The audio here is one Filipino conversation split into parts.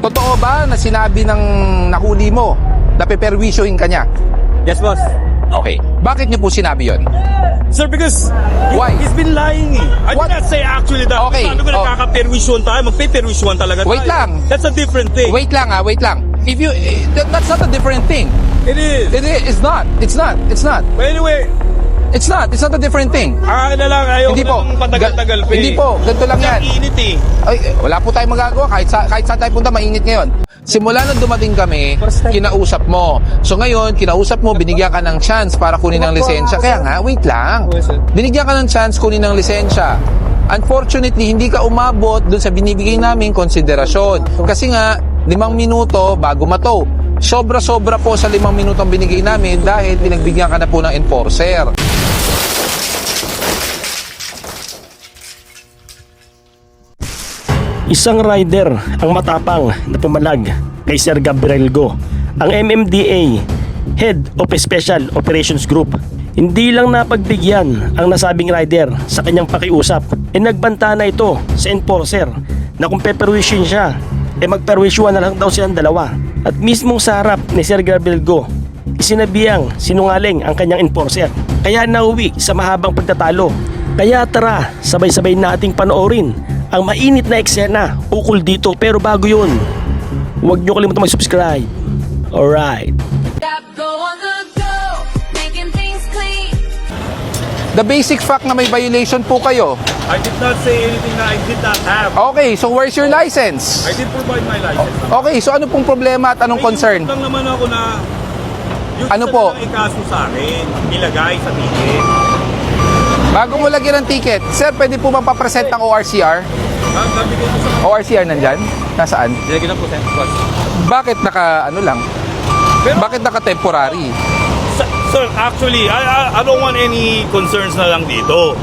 Totoo ba na sinabi ng nahuli mo na peperwisyohin ka niya? Yes, boss. Okay. Bakit niyo po sinabi yon? Sir, because Why? he's been lying eh. I What? did not say actually that. Okay. Sabi ko Oh. nagkaka-perwisyon tayo, magpe-perwisyon talaga Wait tayo. lang. That's a different thing. Wait lang wait lang. If you that's not a different thing. It is. It's not. It's not. It's not. But anyway, It's not. It's not a different thing. akin na lang, ayaw Hindi ko po. nang patagal-tagal pa eh. Hindi po. Ganito lang yan. Ang init eh. Ay, wala po tayong magagawa. Kahit saan tayo punta, mainit ngayon. Simula nang dumating kami, kinausap mo. So ngayon, kinausap mo, binigyan ka ng chance para kunin ng lisensya. Kaya nga, wait lang. Binigyan ka ng chance kunin ng lisensya. Unfortunately, hindi ka umabot dun sa binibigay naming konsiderasyon. Kasi nga, 5 minuto bago matow. Sobra-sobra po sa 5 minutong binigay namin dahil pinagbigyan ka na po ng enforcer. Isang rider ang matapang na pumalag kay Sir Gabriel Go, ang MMDA, Head of Special Operations Group. Hindi lang napagbigyan ang nasabing rider sa kanyang pakiusap, nagbanta na ito sa enforcer na kung peperwisyon siya, magperwisyuhan na lang daw silang dalawa. At mismong sa harap ni Sir Gabriel Go, isinabihang sinungaling ang kanyang enforcer. Kaya nauwi sa mahabang pagtatalo. Kaya tara, sabay-sabay nating panoorin ang mainit na eksena ukol dito. Pero bago yun, huwag nyo kalimutan mag-subscribe. Alright. The basic fact na may violation po kayo. I did not say anything that I did not have. Okay, so where's your license? I did provide my license. Okay, so ano pong problema at anong concern? May lang naman ako na yung Ano isa po? na lang ikaso sa akin, ilagay sa ticket. Bago mo lagyan ng ticket, sir, pwede po bang papresent ng ORCR? Nabigay ko sa ORCR nandyan? Nasaan? Dilagyan na po, boss. Bakit naka, ano lang? Pero, Bakit naka-temporary? sir, actually, I don't want any concerns na lang dito.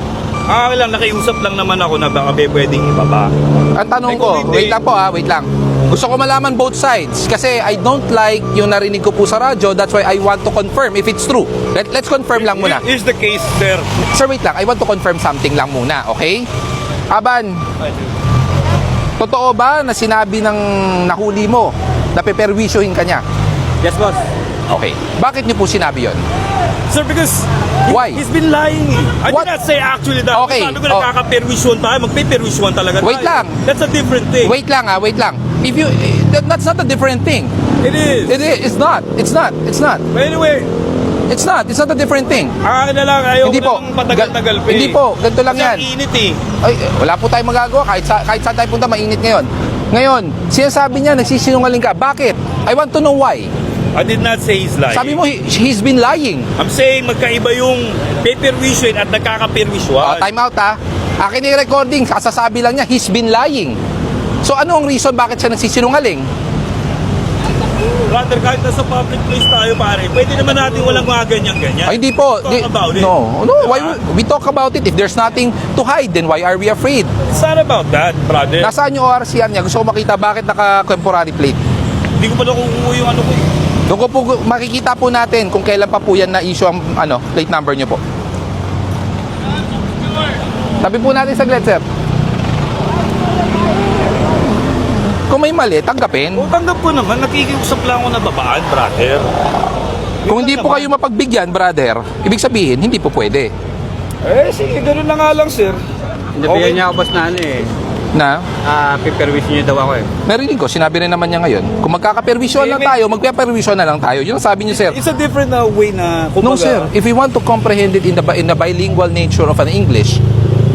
Lang, nakiusap lang naman ako na baka pwedeng ibaba. Ang tanong Ay, ko, kung hindi- wait lang po wait lang. Gusto ko malaman both sides kasi I don't like yung narinig ko po sa radyo. That's why I want to confirm if it's true. Let's confirm lang muna. Here's the case, sir. Sir, wait lang. I want to confirm something lang muna, okay? Aban, totoo ba na sinabi ng nahuli mo na peperwisyohin ka niya? Yes, boss. Okay. Bakit niyo po sinabi yon? Sir, because Why? he's been lying eh. I What? did not say actually that. Okay. Sabi ko nagkaka-perwisyon tayo, magpe-perwisyon talaga Wait tayo. lang. That's a different thing. Wait lang wait lang. If you that's not a different thing. It is. It's not. It's not. It's not. But anyway, It's not. It's not a different thing. akin na lang, ayaw Hindi ko po. nang patagal-tagal pa eh. Hindi po. Ganito lang Kasi yan. ang init eh. Ay, wala po tayong magagawa. Kahit saan tayo punta, mainit ngayon. Ngayon, sinasabi niya, nagsisinungaling ka. Bakit? I want to know why. I did not say he's lying. Sabi mo, he's been lying. I'm saying magkaiba yung pay-perwisyon at nagkaka-perwisyon. Time out Akin yung recording, kasasabi lang niya, he's been lying. So ano ang reason bakit siya nagsisinungaling? Rather, kahit nasa public place tayo, pare, pwede naman natin walang mga ganyan-ganyan. Ay, hindi po. Talk about it. No. Why we talk about it? If there's nothing to hide, then why are we afraid? It's not about that, brother. Nasaan yung ORCR niya? Gusto ko makita bakit naka-temporary plate. Hindi ko pa nakukuha yung ano ko eh. Doon ko po makikita po natin kung kailan pa po yan na-issue ang plate number niyo po. Tabi po natin saglit, sir. Kung may mali, tanggapin. O, tanggap ko naman, nakikiusap lang ako na babaan, brother. Kung hindi po kayo mapagbigyan, brother, ibig sabihin, hindi po pwede. Eh, sige, gano'n na nga lang, sir. Nabiyan niya ako boss na ano eh. Na, Piperwish niya daw ako eh. narinig ko, sinabi rin naman niya ngayon, kung magkakaperwisyon lang tayo, magpaperwisyon na lang tayo. Yun ang sabi niyo, sir. It's a different way na, No, sir. If we want to comprehend it in the bilingual nature of an English,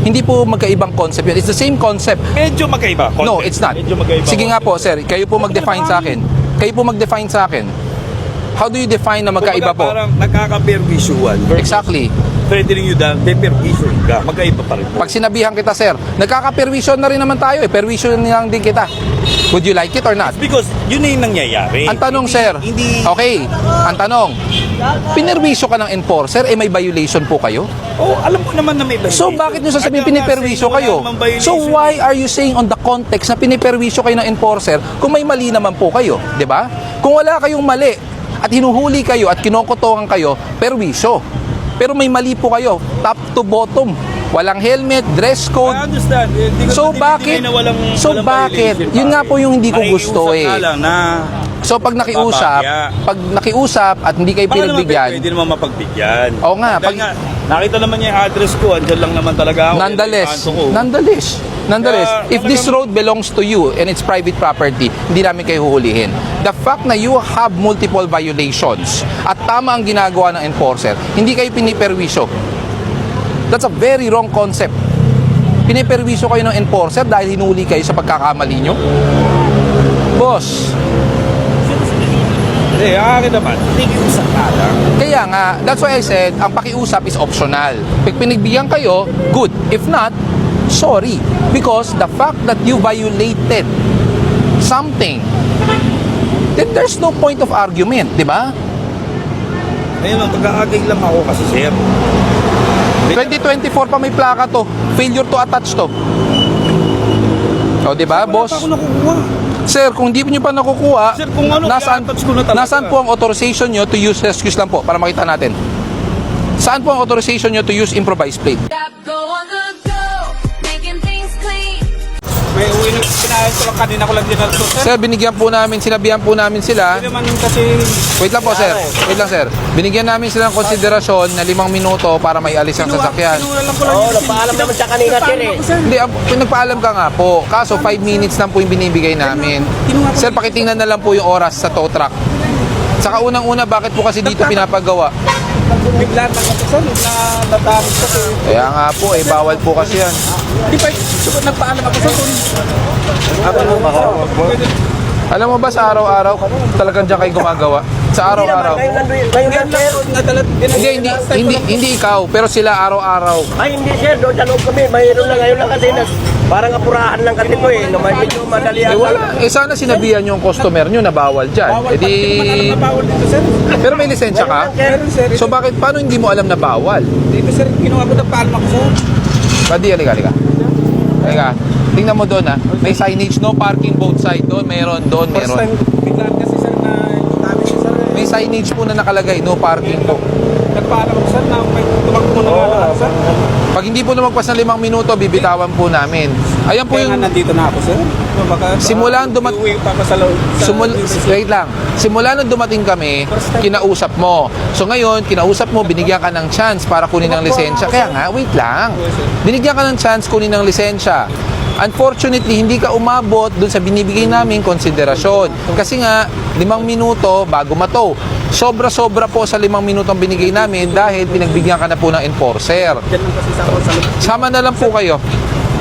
hindi po magkaibang concept yun. It's the same concept. Medyo magkaiba. No, concept. it's not. Medyo magkaiba. Sige nga po, sir. Kayo po mag-define sa akin. Kayo po mag-define sa akin. How do you define na magkaiba po? Parang nagkaka-perwisyon. Exactly. Threatening you that perwisyon ka. Magkaiba pa rin. Pag sinabihan kita, sir, nagkaka-perwisyon na rin naman tayo eh. Perwisyon lang din kita. Would you like it or not? Because yun na yung nangyayari. Ang tanong, Hindi- sir, Hindi. okay, ang tanong, pinerwisyo ka ng enforcer, may violation po kayo? Oh, alam ko naman na may So violation. bakit nyo sasabihin At nga, piniperwisyo wala kayo? namang violation. So why are you saying on the context na piniperwisyo kayo ng enforcer kung may mali naman po kayo? 'Di ba? Kung wala kayong mali at hinuhuli kayo at kinokotongan kayo, perwisyo. Pero may mali po kayo, top to bottom. walang helmet, dress code. I understand. Hindi ko So naman bakit? tinitingnan na walang Bakit? violation, Yun nga po yung hindi ko gusto Pakiusap nga lang na So pag nakiusap at hindi kayo baka naman pinagbigyan, pwede naman mapagbigyan. Oo nga, Dahil nga, nakita naman niya yung address ko, andyan lang naman talaga ako. nonetheless, Kaya, if this road belongs to you and it's private property, hindi namin kayo huhulihin. The fact na you have multiple violations at tama ang ginagawa ng enforcer, hindi kayo piniperwisyo. That's a very wrong concept. Piniperwisyo kayo ng enforcer dahil hinuli kayo sa pagkakamali nyo? Boss, Hindi, akin naman. Nakikiusap ka lang. kaya nga, that's why I said, ang pakiusap is optional. Pag pinagbigyan kayo, good. If not, sorry. Because the fact that you violated something, then there's no point of argument, di ba? Ayun lang, pag-aagay lang ako kasi, sir. 2024 pa may plaka to. Failure to attach to. O, di ba, boss? Wala pa ako nakukuha. Sir, kung hindi nyo pa nakukuha, Sir, kung ano, i-attach ko na talaga. nasaan po ang authorization nyo to use, excuse lang po, para makita natin. Saan po ang authorization nyo to use improvised plate? Go on the go, making things clean. May uwi na, kinahin ko lang kanina ko lang din ito, sir. Sir, binigyan po namin, sinabihan po namin sila. Hindi naman kasi, Wait lang po, sir. Wait lang, sir. Binigyan namin sila ng konsiderasyon na 5 minuto para maialis ang sasakyan. kinuha lang ko lang Oo, nagpaalam naman siya kanina sir eh. Hindi, nagpaalam ka nga po. Kaso 5 minutes lang po yung binibigay namin. Sir, pakitingnan na lang po yung oras sa tow truck. Saka unang-una, bakit po kasi dito pinapagawa? bigla na ako, sir. Natamit kasi. Kaya nga po, bawal po kasi yan. Di ba, nagpaalam ako, sir. Alam mo ba sa araw-araw, talagang dyan kayo gumagawa? Sa araw-araw. Ngayon lang sir. Hindi ikaw, pero sila araw-araw. Ay hindi sir, doon sa loob kami. Mayroon lang ngayon lang kasi parang apurahan lang kasi po eh. Na medyo madali Wala. Sana sinabihan yung customer nyo na bawal dyan. Bawal dito, sir. Pero may lisensya ka? Meron, sir. So paano hindi mo alam na bawal? Dito, sir, kinuha ko na paalam ako, sir. Padi, halika. Tingnan mo doon may signage, no parking both side. Doon meron. First time, biglaan kasi, sir, na natamit siya, sir. May signage po na nakalagay, no parking po. Nagpaalam ako, sir, na may tumakbo na nga, sir. Pag hindi po lumagpas ng 5 minuto, bibitawan po namin. Ayan po Kaya yung... nga nandito na ako, sir. Baka, Simulan uwi pa ako sa loob. Wait lang. Simula nung dumating kami, kinausap mo. So ngayon, kinausap mo, binigyan ka ng chance para kunin ng lisensya. Kaya nga, wait lang. Binigyan ka ng chance kunin ng lisensya. Unfortunately, hindi ka umabot dun sa binibigay namin konsiderasyon. Kasi nga, 5 minuto bago matow. Sobra-sobra po sa 5 minutong binigay namin dahil pinagbigyan ka na po ng enforcer. Diyan lang kasi sa ako sa loob. Sama na lang po kayo.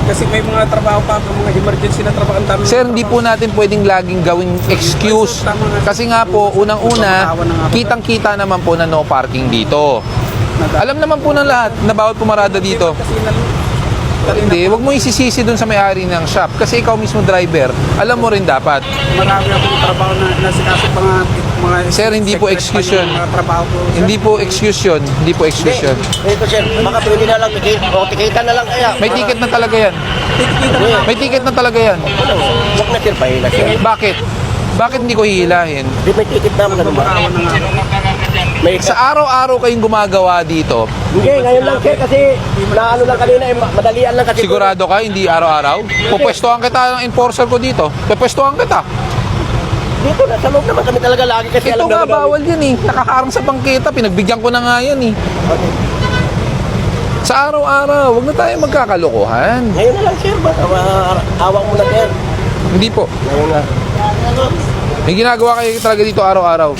Kasi may mga trabaho pa ako, mga emergency na trabaho. Ang dami Sir, hindi po natin pwedeng laging gawing excuse. Kasi nga po, unang-una, kitang-kita naman po na no parking dito. Alam naman po ng lahat na bawal pumarada dito. Kasi Hindi, wag mo isisisi dun sa may-ari ng shop. Kasi ikaw mismo driver, alam mo rin dapat. marami akong trabaho na nasikaso pa mga Sir, hindi po excuse yun. Mga trabaho ko. sir. Hindi po excuse yun. Hindi po excuse yun. Ito sir, baka pwede na lang tikita na lang kaya. May ticket na talaga yan. May ticket na talaga yan. Huwag na sir, pahila sir. Bakit? Bakit hindi ko hihilahin? Di may ticket naman na ba? Makawan na nga. May Sa araw-araw kayong gumagawa dito, Hindi, ngayon lang sir kasi naano lang kanina eh, madalian lang kasi. sigurado ka, hindi araw-araw? Pupwestuhan kita ng enforcer ko dito. Pupwestuhan kita. Dito na, sa loob naman kami talaga lagi kasi Ito alam nga, naman namin. bawal yan eh. Nakaharang sa bangketa, pinagbigyan ko na nga yan eh. Sa araw-araw, huwag na tayo magkakalokohan. Ngayon na lang sir, awak mo na sir. Hindi po. Ngayon na. May ginagawa kayo talaga dito araw-araw.